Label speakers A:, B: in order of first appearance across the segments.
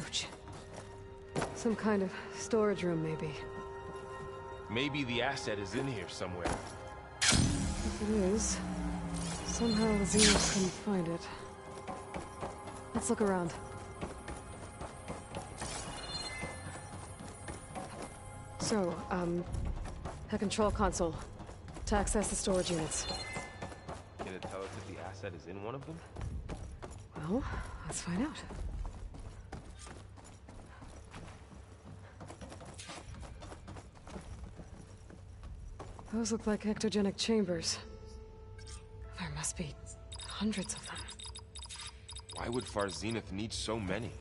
A: huge. Some kind of storage room, maybe.
B: Maybe the asset is in here somewhere.
A: If it is, somehow the Xenos couldn't find it. Let's look around. So, a control console to access the storage units.
B: Can it tell us if the asset is in one of them?
A: Well, let's find out. Those look like ectogenic chambers. There must be hundreds of them.
B: Why would Far Zenith need so many?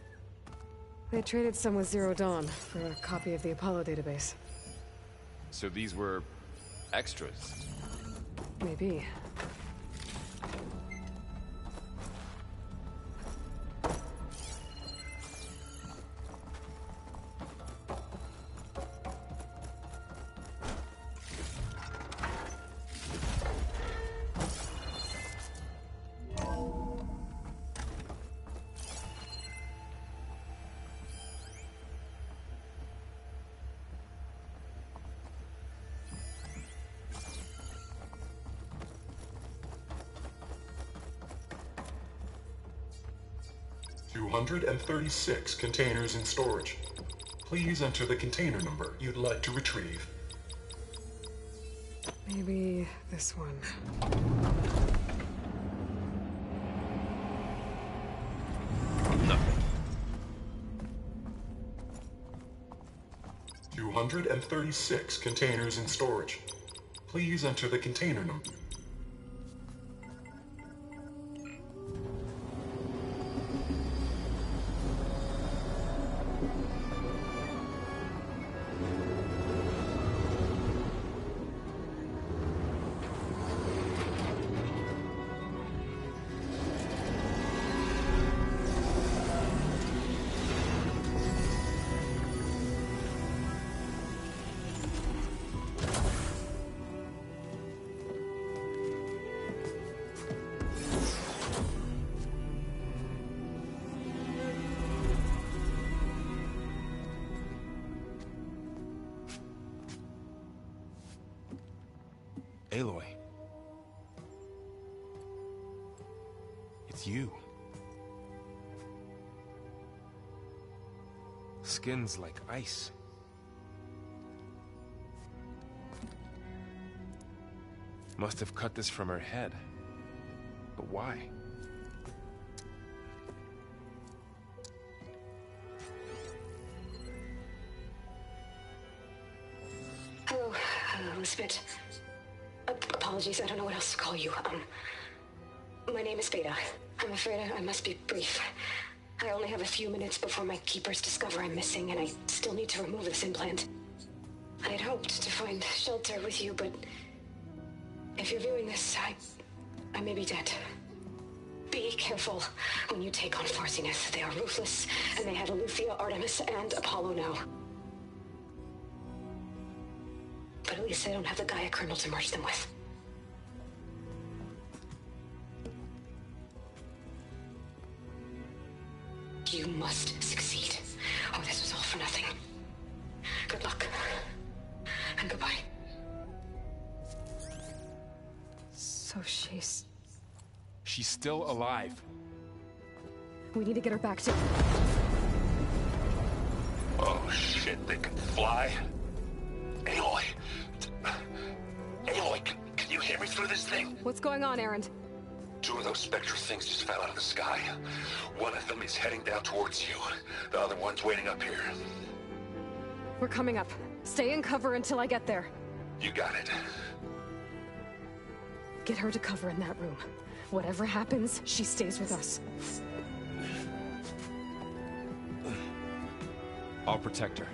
A: They traded some with Zero Dawn for a copy of the Apollo database.
B: So these were extras?
A: Maybe.
C: $236 containers in storage. Please enter the container number you'd like to retrieve.
A: Maybe this one.
B: Nothing.
C: 236 containers in storage. Please enter the container number.
B: Aloy. It's you. Skin's like ice. Must have cut this from her head. But why?
D: Hello, Elizabeth. Apologies, I don't know what else to call you. My name is Beta. I'm afraid I must be brief. I only have a few minutes before my keepers discover I'm missing, and I still need to remove this implant. I had hoped to find shelter with you, but if you're viewing this, I may be dead. Be careful when you take on Far Zenith. They are ruthless, and they have Aletheia, Artemis, and Apollo now. But at least they don't have the Gaia kernel to merge them with. You must succeed. Oh, this was all for nothing. Good luck. And goodbye.
A: So she's...
B: She's still alive.
A: We need to get her back to...
E: Oh shit, they can fly? Aloy! Aloy, can you hear me through this thing?
A: What's going on, Erend?
E: Two of those spectral things just fell out of the sky. One of them is heading down towards you. The other one's waiting up here.
A: We're coming up. Stay in cover until I get there.
E: You got it.
A: Get her to cover in that room. Whatever happens, she stays with us.
B: I'll protect her.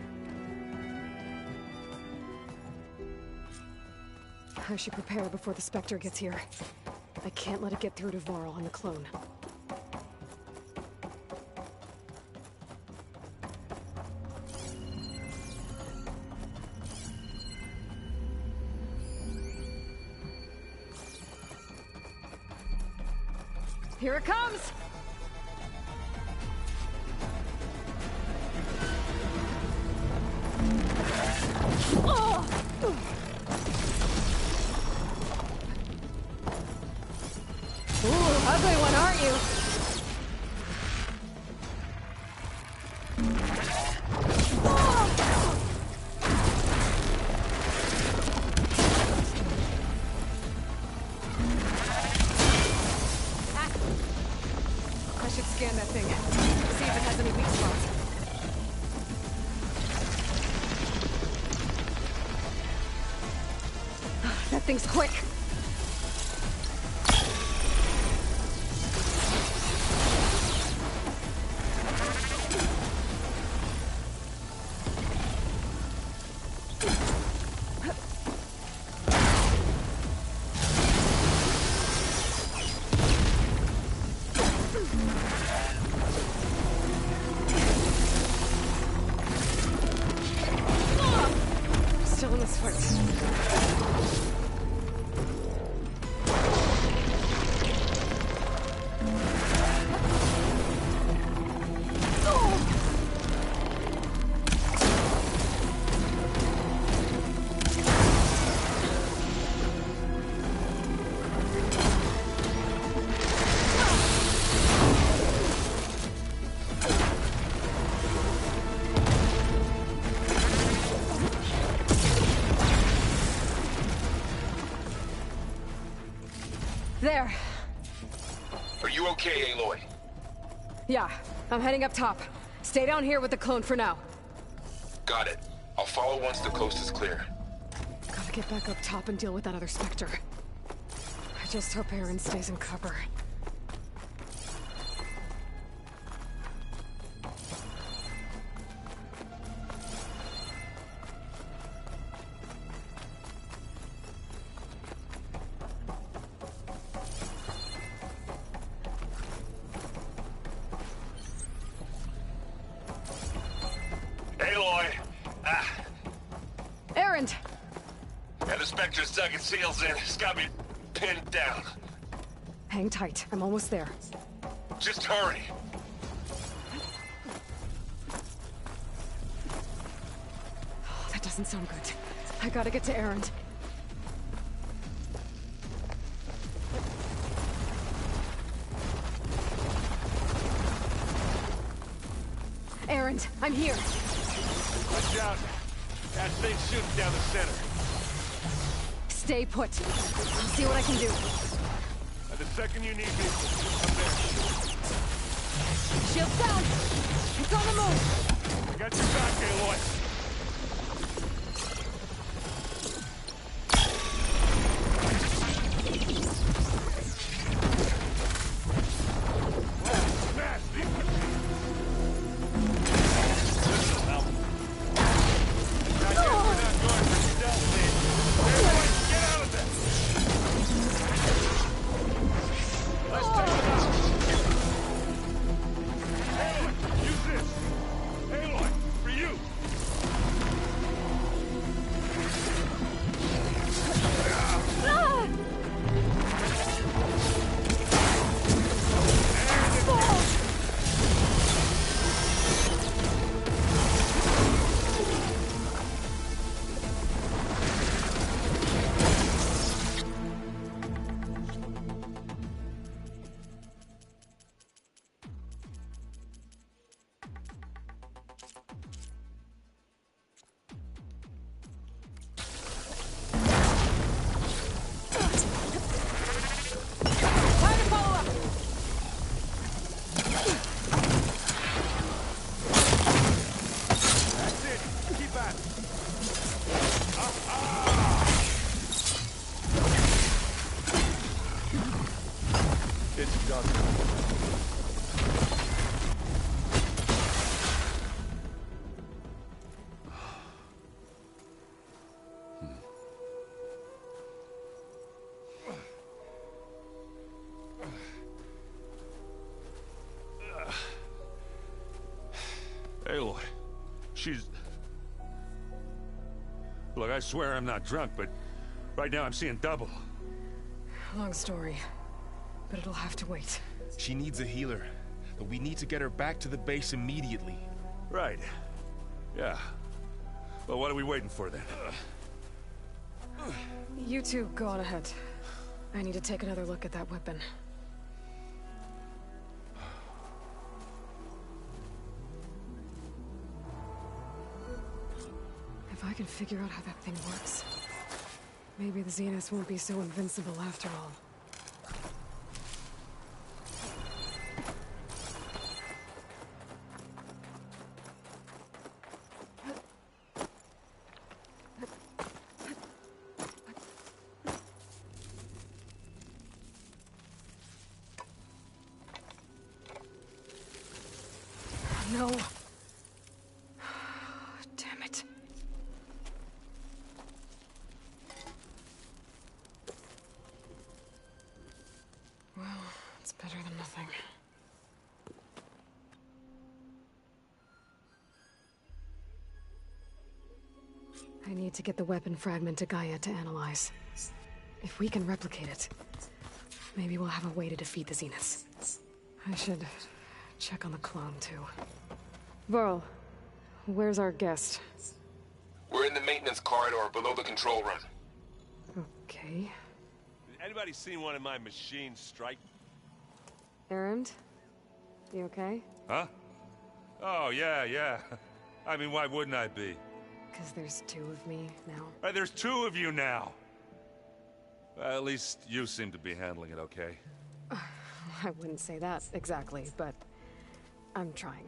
A: I should prepare before the Spectre gets here. I can't let it get through to Varl and the clone. Here it comes! Ooh, ugly one, aren't you? I should scan that thing. See if it has any weak spots. That thing's quick. Still in this fight. There.
E: Are you okay, Aloy?
A: Yeah, I'm heading up top. Stay down here with the clone for now.
E: Got it. I'll follow once the coast is clear.
A: Gotta get back up top and deal with that other Spectre. I just hope Aaron stays in cover.
E: Aloy!
A: Aaron!
E: Yeah, the Spectre's dug its heels in. It's got me pinned down.
A: Hang tight. I'm almost there.
E: Just hurry.
A: Oh, that doesn't sound good. I gotta get to Aaron. Aaron, I'm here.
F: Watch out. That thing's shooting down the center.
A: Stay put. I'll see what I can do.
F: And the second you need me, I'm there.
A: Shield down! It's on the move!
F: I got your back, Aloy. Aloy, she's... Look, I swear I'm not drunk, but right now I'm seeing double.
A: Long story, but it'll have to wait.
B: She needs a healer, but we need to get her back to the base immediately.
F: Right. Yeah. Well, what are we waiting for then?
A: You two go on ahead. I need to take another look at that weapon. If I can figure out how that thing works, maybe the Zeniths won't be so invincible after all. No. Damn it. Well, it's better than nothing. I need to get the weapon fragment to Gaia to analyze. If we can replicate it, maybe we'll have a way to defeat the Zeniths. I should check on the clone, too. Varl, where's our guest?
E: We're in the maintenance corridor below the control room.
A: Okay.
F: Anybody seen one of my machines strike?
A: Errand? You okay?
F: Huh? Oh, yeah. I mean, why wouldn't I be?
A: Because there's two of me now.
F: There's two of you now. Well, at least you seem to be handling it okay.
A: I wouldn't say that exactly, but I'm trying.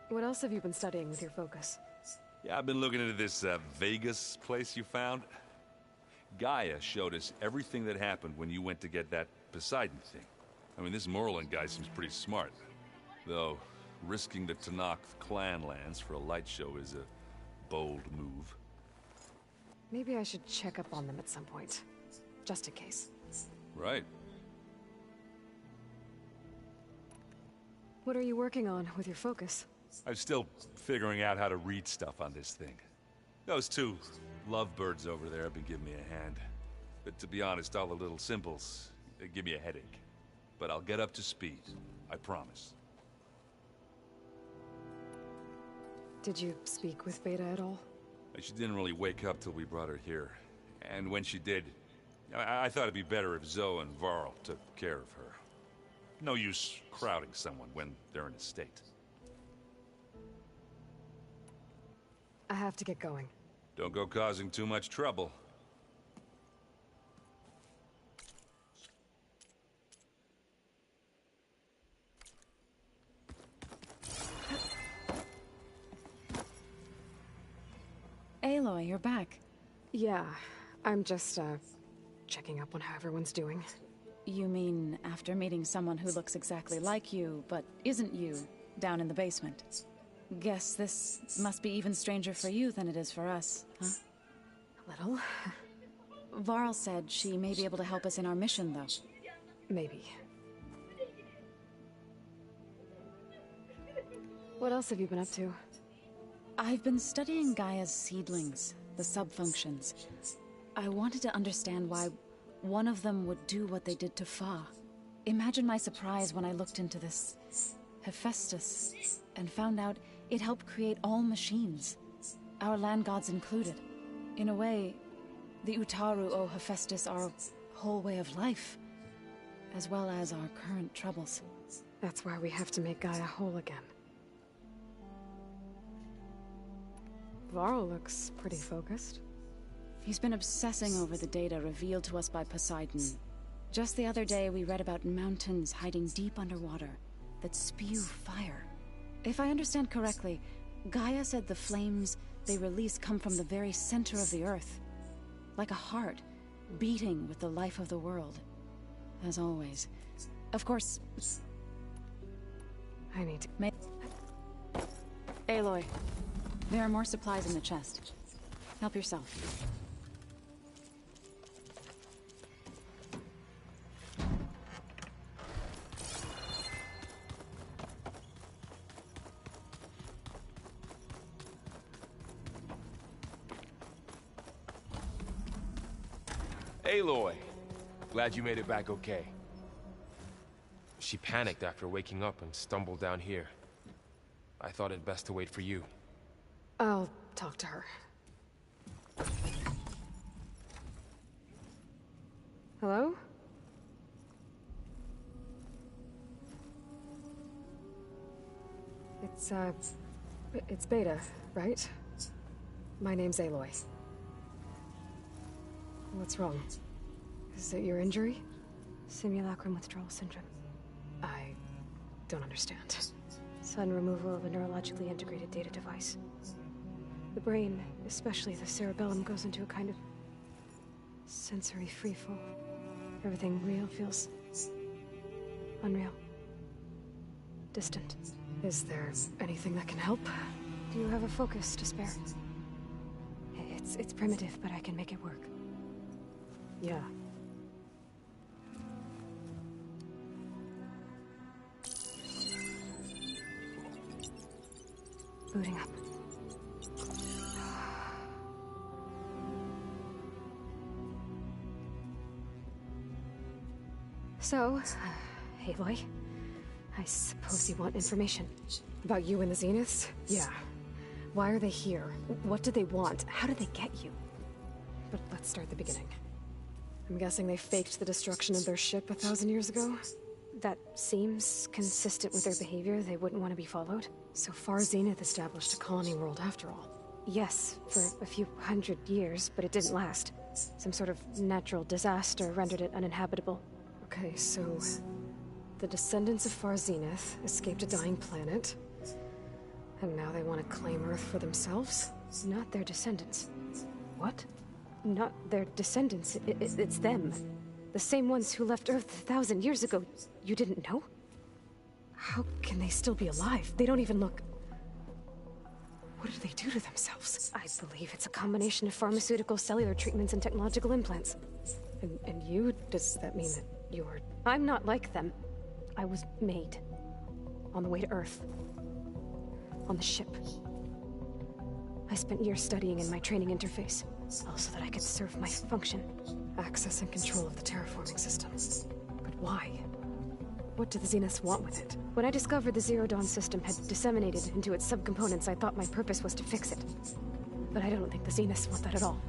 A: What else have you been studying with your focus?
F: Yeah, I've been looking into this Vegas place you found. Gaia showed us everything that happened when you went to get that Poseidon thing. I mean, this Merlin guy seems pretty smart. Though, risking the Tanakh clan lands for a light show is a bold move.
A: Maybe I should check up on them at some point. Just in case.
F: Right.
A: What are you working on with your focus?
F: I'm still figuring out how to read stuff on this thing. Those two lovebirds over there have been giving me a hand. But to be honest, all the little symbols, they give me a headache. But I'll get up to speed, I promise.
A: Did you speak with Beta at all?
F: She didn't really wake up till we brought her here. And when she did, I thought it'd be better if Zoe and Varl took care of her. No use crowding someone when they're in a state.
A: I have to get going.
F: Don't go causing too much trouble.
G: Aloy, you're back.
A: Yeah, I'm just, checking up on how everyone's doing.
G: You mean after meeting someone who looks exactly like you, but isn't you, down in the basement? Guess this must be even stranger for you than it is for us, huh?
A: A little.
G: Varl said she may be able to help us in our mission, though.
A: Maybe. What else have you been up to?
G: I've been studying Gaia's seedlings, the subfunctions. I wanted to understand why one of them would do what they did to Fa. Imagine my surprise when I looked into this Hephaestus and found out it helped create all machines, our land gods included. In a way, the Utaru o Hephaestus are our whole way of life, as well as our current troubles.
A: That's why we have to make Gaia whole again. Varl looks pretty focused.
G: He's been obsessing over the data revealed to us by Poseidon. Just the other day, we read about mountains hiding deep underwater that spew fire. If I understand correctly, Gaia said the flames they release come from the very center of the earth. Like a heart, beating with the life of the world. As always. Of course...
A: I need to...
G: Aloy, there are more supplies in the chest. Help yourself.
B: Aloy, glad you made it back okay. She panicked after waking up and stumbled down here. I thought it best to wait for you.
A: I'll talk to her. Hello? It's Beta, right? My name's Aloy. What's wrong? Is it your injury?
D: Simulacrum withdrawal syndrome.
A: I don't understand.
D: Sudden removal of a neurologically integrated data device. The brain, especially the cerebellum, goes into a kind of sensory freefall. Everything real feels unreal. Distant.
A: Is there anything that can help?
D: Do you have a focus to spare? It's primitive, but I can make it work.
A: Yeah.
D: Booting up. So, Aloy, I suppose you want information.
A: About you and the Zeniths? Yeah. Why are they here? What do they want? How did they get you? But let's start at the beginning. I'm guessing they faked the destruction of their ship 1,000 years ago?
D: That seems consistent with their behavior. They wouldn't want to be followed.
A: So far, Zenith established a colony world after all.
D: Yes, for a few hundred years, but it didn't last. Some sort of natural disaster rendered it uninhabitable.
A: Okay, so the descendants of Far Zenith escaped a dying planet, and now they want to claim Earth for themselves?
D: Not their descendants.
A: What?
D: Not their descendants. It's them. The same ones who left Earth 1,000 years ago. You didn't know?
A: How can they still be alive? They don't even look... What did they do to themselves?
D: I believe it's a combination of pharmaceutical, cellular treatments, and technological implants.
A: And you? Does that mean that you're...
D: I'm not like them. I was made. On the way to Earth. On the ship. I spent years studying in my training interface, all so that I could serve my function.
A: Access and control of the terraforming system. But why? What do the Zeniths want with it?
D: When I discovered the Zero Dawn system had disseminated into its subcomponents, I thought my purpose was to fix it. But I don't think the Zeniths want that at all.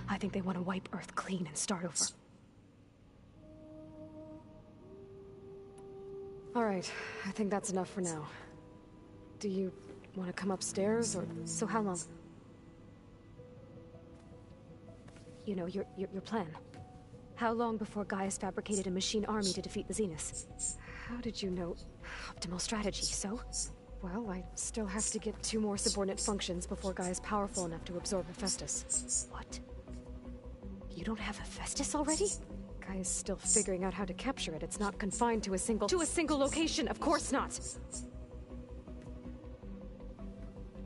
D: I think they want to wipe Earth clean and start over.
A: All right, I think that's enough for now. Do you want to come upstairs, or...
D: So how long? You know, your plan. How long before Gaius fabricated a machine army to defeat the Zeniths?
A: How did you know?
D: Optimal strategy, so?
A: Well, I still have to get 2 more subordinate functions before Gaia's powerful enough to absorb Hephaestus.
D: What? You don't have Hephaestus already?
A: Gaia's still figuring out how to capture it. It's not confined to a single... To a single location! Of course not!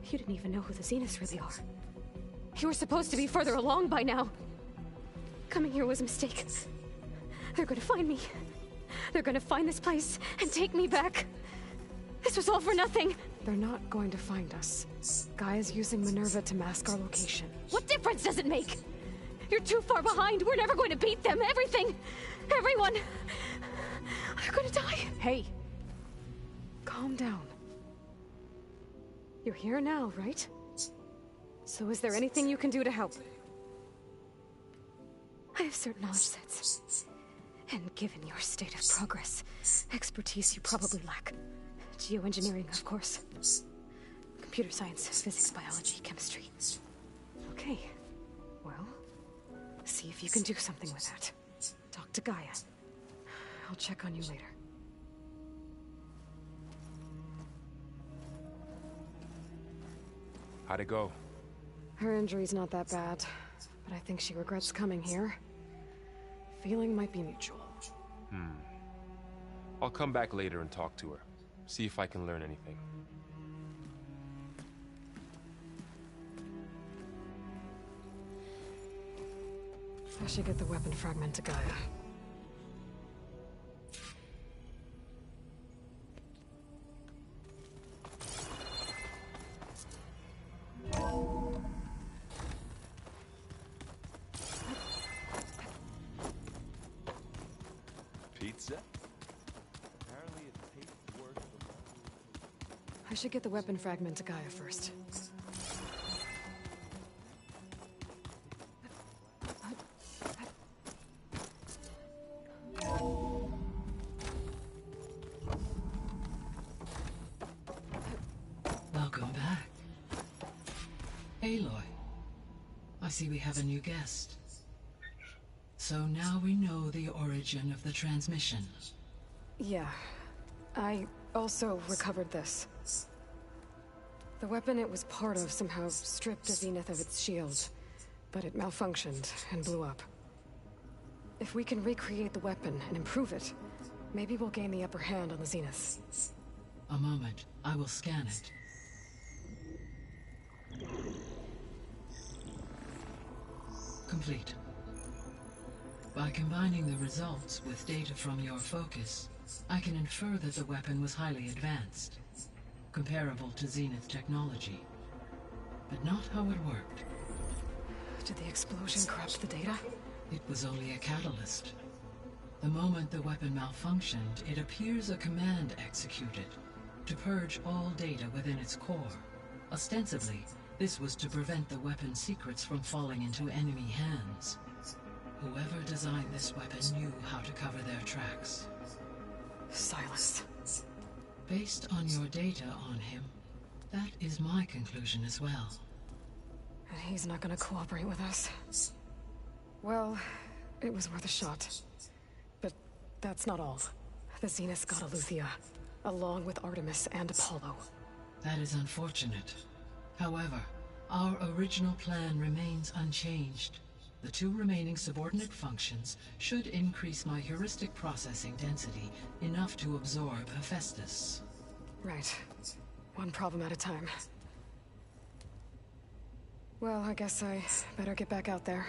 D: You didn't even know who the Zeniths really are. You were supposed to be further along by now. Coming here was a mistake. They're gonna find me. They're gonna find this place and take me back. This was all for nothing.
A: They're not going to find us. Gaia's using Minerva to mask our location.
D: What difference does it make? You're too far behind. We're never going to beat them. Everything. Everyone. They're gonna die.
A: Hey. Calm down. You're here now, right? So is there anything you can do to help?
D: I have certain knowledge sets. And given your state of progress, expertise you probably lack. Geoengineering, of course. Computer science, physics, biology, chemistry.
A: Okay. Well, see if you can do something with that. Talk to Gaia. I'll check on you later.
B: How'd it go?
A: Her injury's not that bad, but I think she regrets coming here. Feeling might be mutual.
B: I'll come back later and talk to her. See if I can learn anything.
A: I should get the weapon fragment to Gaia.
F: pizza? Apparently it tastes worse the longer
A: I should get the weapon fragment to Gaia first.
H: Welcome back. Aloy. I see we have a new guest. So now we know the origin of the transmission.
A: Yeah. I also recovered this. The weapon it was part of somehow stripped the Zenith of its shield, but it malfunctioned and blew up. If we can recreate the weapon and improve it, maybe we'll gain the upper hand on the Zeniths.
H: A moment. I will scan it. Complete. By combining the results with data from your focus, I can infer that the weapon was highly advanced, comparable to Zenith technology. But not how it worked.
A: Did the explosion corrupt the data?
H: It was only a catalyst. The moment the weapon malfunctioned, it appears a command executed to purge all data within its core. Ostensibly, this was to prevent the weapon's secrets from falling into enemy hands. Whoever designed this weapon knew how to cover their tracks.
A: Silas.
H: Based on your data on him, that is my conclusion as well.
A: And he's not gonna cooperate with us. Well, it was worth a shot. But that's not all. The Zeniths got Aletheia, along with Artemis and Apollo.
H: That is unfortunate. However, our original plan remains unchanged. The two remaining subordinate functions should increase my heuristic processing density enough to absorb Hephaestus.
A: Right. One problem at a time. Well, I guess I better get back out there.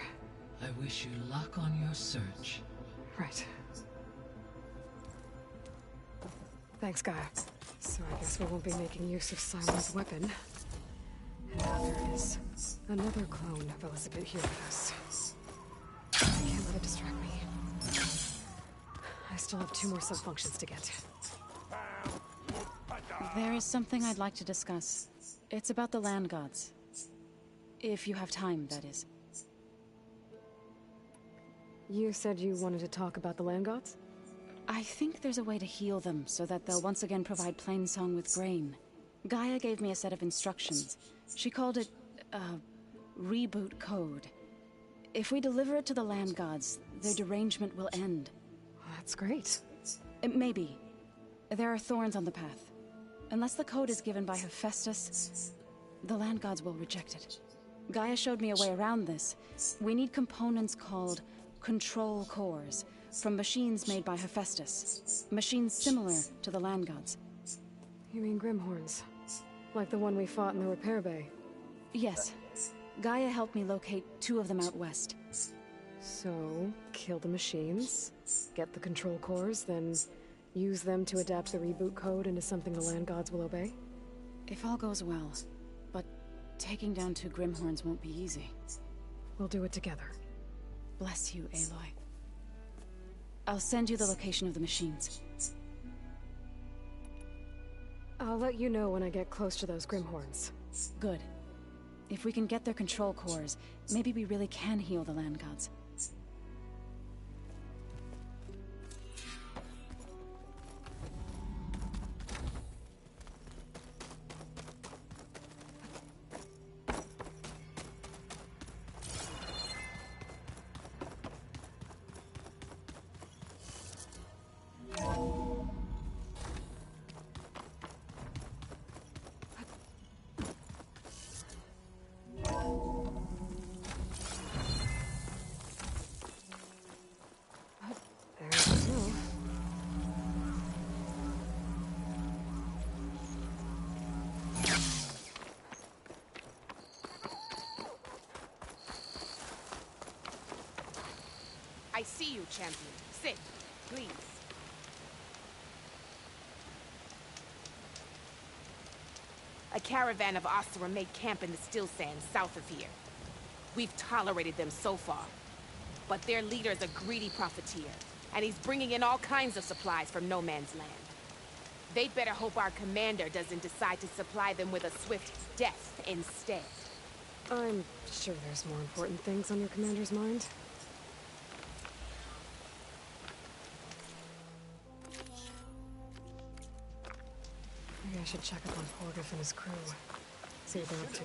H: I wish you luck on your search.
A: Right. Thanks, Gaia. So I guess we won't be making use of Simon's weapon. And now there is another clone of Elizabeth here with us. I can't let it distract me. I still have 2 more subfunctions to get.
G: There is something I'd like to discuss. It's about the land gods. If you have time, that is.
A: You said you wanted to talk about the land gods?
G: I think there's a way to heal them so that they'll once again provide Plainsong with grain. Gaia gave me a set of instructions. She called it, reboot code. If we deliver it to the land gods, their derangement will end.
A: That's great.
G: Maybe. There are thorns on the path. Unless the code is given by Hephaestus, the land gods will reject it. Gaia showed me a way around this. We need components called control cores, from machines made by Hephaestus. Machines similar to the land gods.
A: You mean Grimhorns? Like the one we fought in the repair bay?
G: Yes. Gaia helped me locate 2 of them out west.
A: So, kill the machines, get the control cores, then use them to adapt the reboot code into something the land gods will obey?
G: If all goes well. But taking down 2 Grimhorns won't be easy.
A: We'll do it together.
G: Bless you, Aloy. I'll send you the location of the machines.
A: I'll let you know when I get close to those Grimhorns.
G: Good. If we can get their control cores, maybe we really can heal the land gods.
I: I see you, champion. Sit, please. A caravan of Ossera made camp in the still sands south of here. We've tolerated them so far. but their leader's a greedy profiteer, and he's bringing in all kinds of supplies from no man's land. They'd better hope our commander doesn't decide to supply them with a swift death instead.
A: I'm sure there's more important things on your commander's mind. Maybe I should check up on Porgif and his crew. See what they're up to.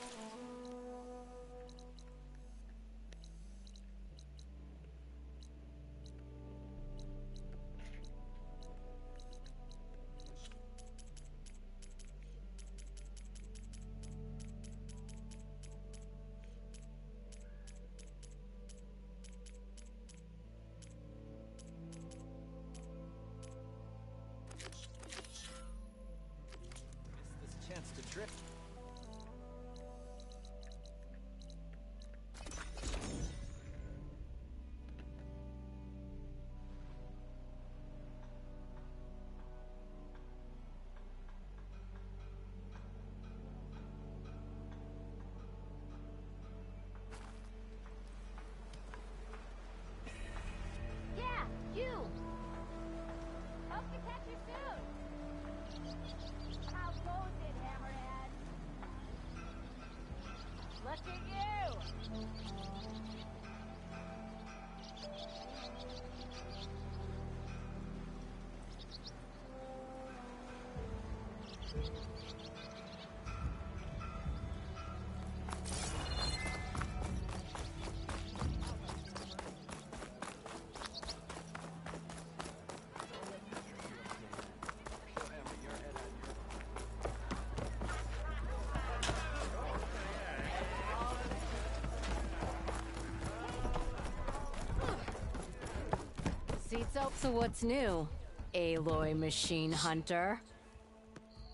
J: So what's new, Aloy Machine Hunter?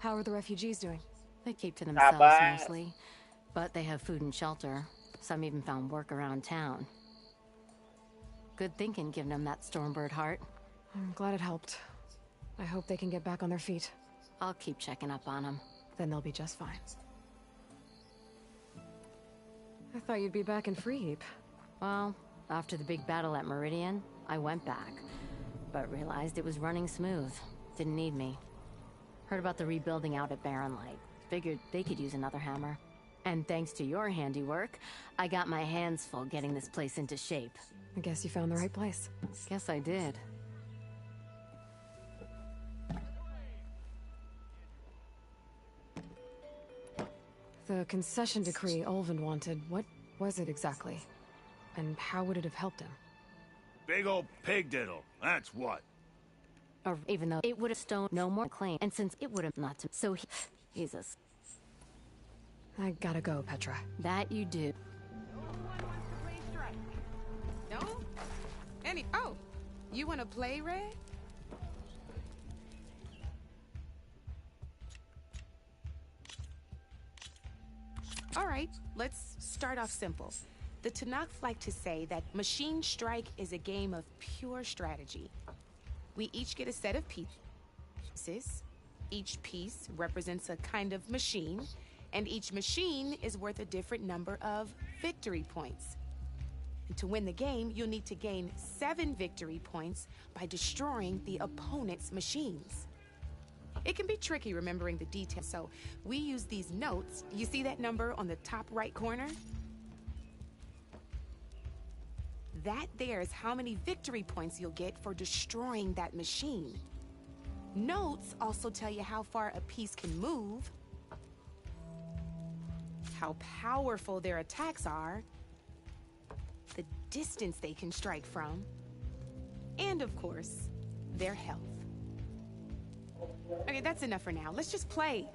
A: How are the refugees doing?
J: They keep to themselves mostly, but they have food and shelter. Some even found work around town. Good thinking, giving them that Stormbird heart.
A: I'm glad it helped. I hope they can get back on their feet.
J: I'll keep checking up on them.
A: Then they'll be just fine. I thought you'd be back in Freeheap.
J: Well, after the big battle at Meridian, I went back, but realized it was running smooth. Didn't need me. Heard about the rebuilding out at Barren Light. Figured they could use another hammer. And thanks to your handiwork, I got my hands full getting this place into shape.
A: I guess you found the right place.
J: Guess I did.
A: The concession decree Ulvin wanted, what was it exactly? And how would it have helped him?
K: Big old pig diddle, that's what.
J: Or even though it would have stolen no more claim, and since it would have not to, so he's a...
A: I gotta go, Petra.
J: That you do.
I: No? Oh, you wanna play, Red? Alright, let's start off simple. The Tenakth like to say that Machine Strike is a game of pure strategy. We each get a set of pieces. Each piece represents a kind of machine, and each machine is worth a different number of victory points. And to win the game, you'll need to gain 7 victory points by destroying the opponent's machines. It can be tricky remembering the details, so we use these notes. You see that number on the top right corner? That there is how many victory points you'll get for destroying that machine. Notes also tell you how far a piece can move, how powerful their attacks are, the distance they can strike from, and of course, their health. Okay, that's enough for now. Let's just play.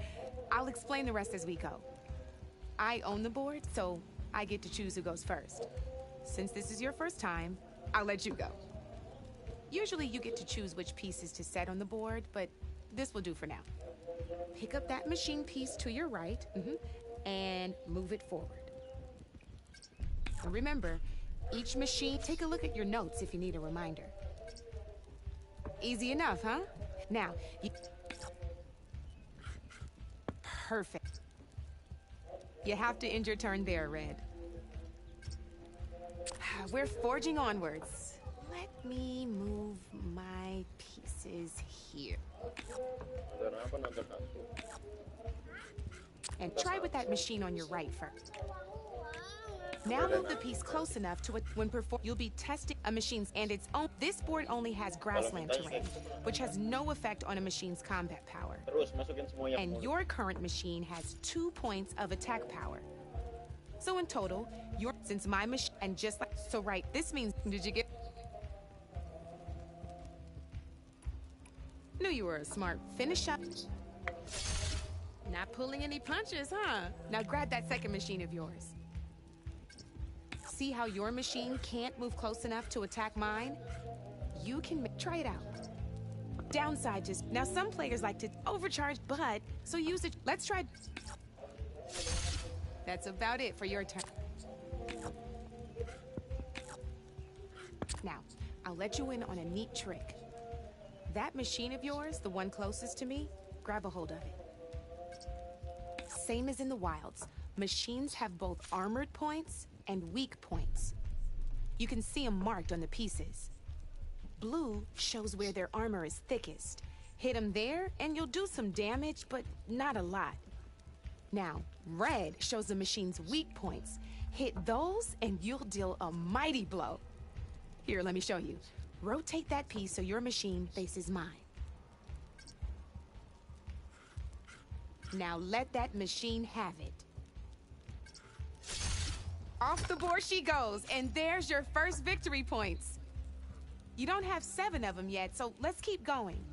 I: I'll explain the rest as we go. I own the board, so I get to choose who goes first. Since this is your first time, I'll let you go. Usually you get to choose which pieces to set on the board, but this will do for now. Pick up that machine piece to your right, and move it forward. And remember, each machine, take a look at your notes if you need a reminder. Easy enough, huh? Now, perfect. You have to end your turn there, Red. We're forging onwards. Let me move my pieces here. And try with that machine on your right first. Now move the piece close enough to it when you'll be testing a machine's and its own. This board only has grassland terrain, which has no effect on a machine's combat power. And your current machine has 2 points of attack power. So in total, since my machine and just like so right, this means did you get? Knew you were a smart. Finish up. Not pulling any punches, huh? Now grab that second machine of yours. See how your machine can't move close enough to attack mine? You can try it out. Downside just now some players like to overcharge, but so use it. Let's try. That's about it for your turn. Now, I'll let you in on a neat trick. That machine of yours, the one closest to me, grab a hold of it. Same as in the wilds, machines have both armored points and weak points. You can see them marked on the pieces. Blue shows where their armor is thickest. Hit them there and you'll do some damage, but not a lot. Now, red shows the machine's weak points. Hit those and you'll deal a mighty blow. Here, let me show you. Rotate that piece so your machine faces mine. Now let that machine have it. Off the board she goes, and there's your first victory points. You don't have 7 of them yet, so let's keep going.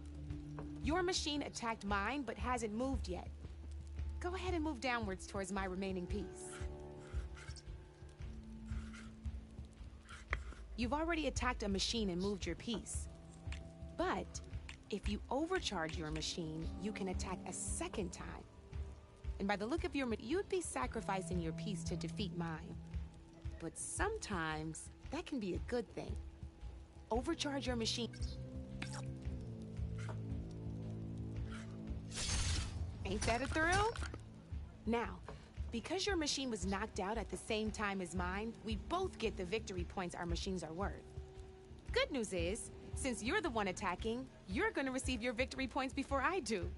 I: Your machine attacked mine, but hasn't moved yet. Go ahead and move downwards towards my remaining piece. You've already attacked a machine and moved your piece. But if you overcharge your machine, you can attack a second time. And by the look of you'd be sacrificing your piece to defeat mine. But sometimes that can be a good thing. Overcharge your machine. Ain't that a thrill? Now, because your machine was knocked out at the same time as mine, we both get the victory points our machines are worth. Good news is, since you're the one attacking, you're gonna receive your victory points before I do.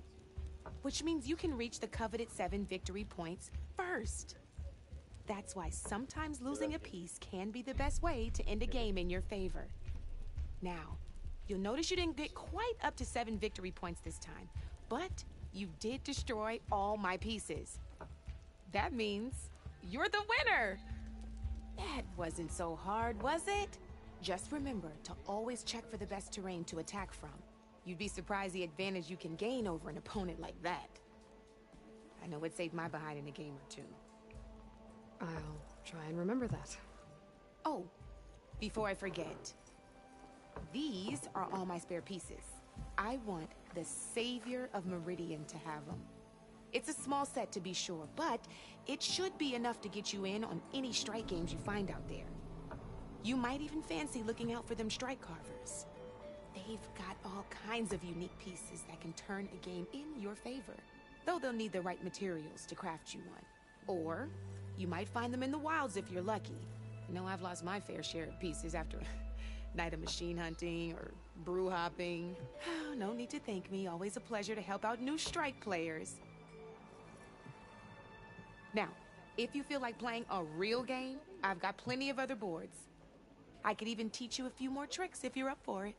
I: Which means you can reach the coveted 7 victory points first. That's why sometimes losing a piece can be the best way to end a game in your favor. Now, you'll notice you didn't get quite up to 7 victory points this time, but you did destroy all my pieces. That means you're the winner! That wasn't so hard, was it? Just remember to always check for the best terrain to attack from. You'd be surprised the advantage you can gain over an opponent like that. I know it saved my behind in a game or two.
A: I'll try and remember that.
I: Oh, before I forget, these are all my spare pieces. I want the Savior of Meridian to have them. It's a small set to be sure, but it should be enough to get you in on any strike games you find out there. You might even fancy looking out for them strike carvers. They've got all kinds of unique pieces that can turn a game in your favor, though they'll need the right materials to craft you one. Or you might find them in the wilds if you're lucky. You know, I've lost my fair share of pieces after a night of machine hunting or brew hopping. No need to thank me. Always a pleasure to help out new strike players. Now, if you feel like playing a real game, I've got plenty of other boards. I could even teach you a few more tricks if you're up for it.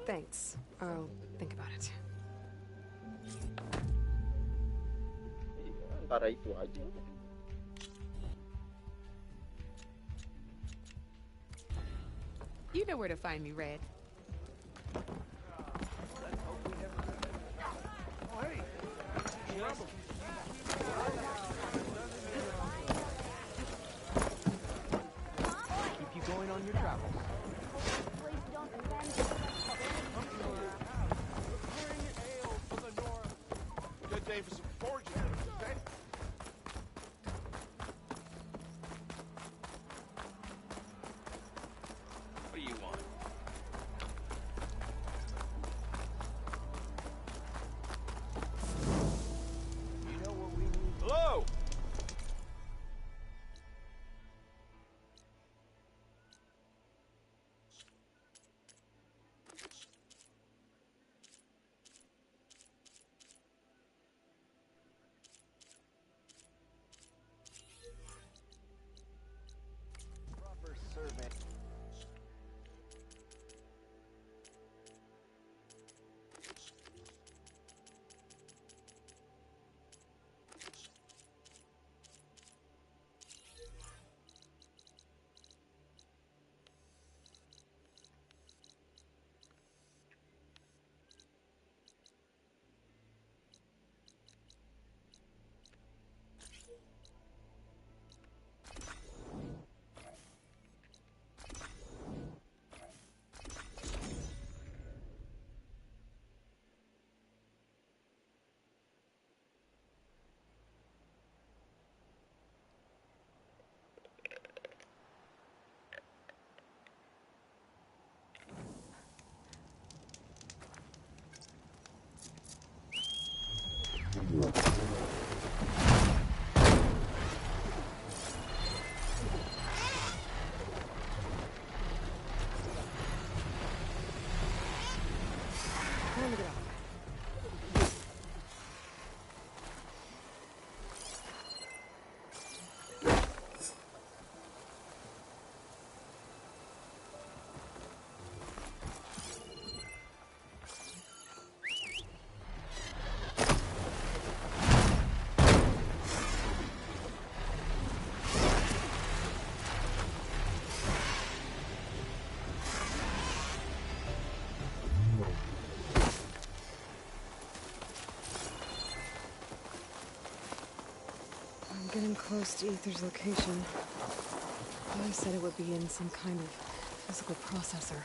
A: Thanks. I'll think about it.
L: Antara itu aja.
I: You know where to find me, Red.
M: Keep you going on your travels.
K: Good day for some foraging, okay?
B: What do you want?
K: You know what we need? Hello!
A: Time to get off. Getting close to Ether's location. I said it would be in some kind of physical processor.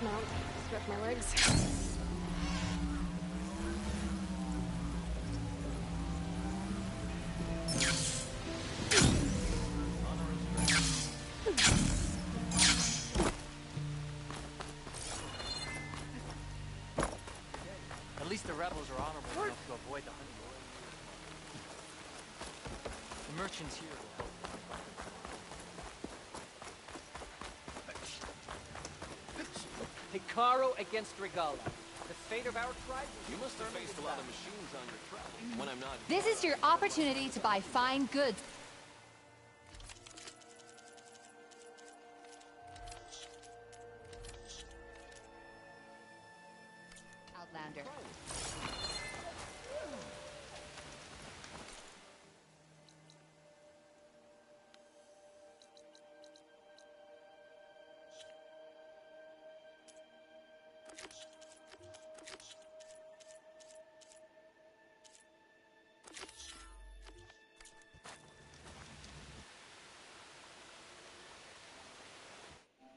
A: Mount, stretch my legs.
L: At least the rebels are honorable enough to avoid the hunt. The merchants here will help. Hikaru against Regala. The fate of our tribe.
M: You must have faced a lot of machines on your travel. When I'm not.
N: This is your opportunity to buy fine goods. Outlander.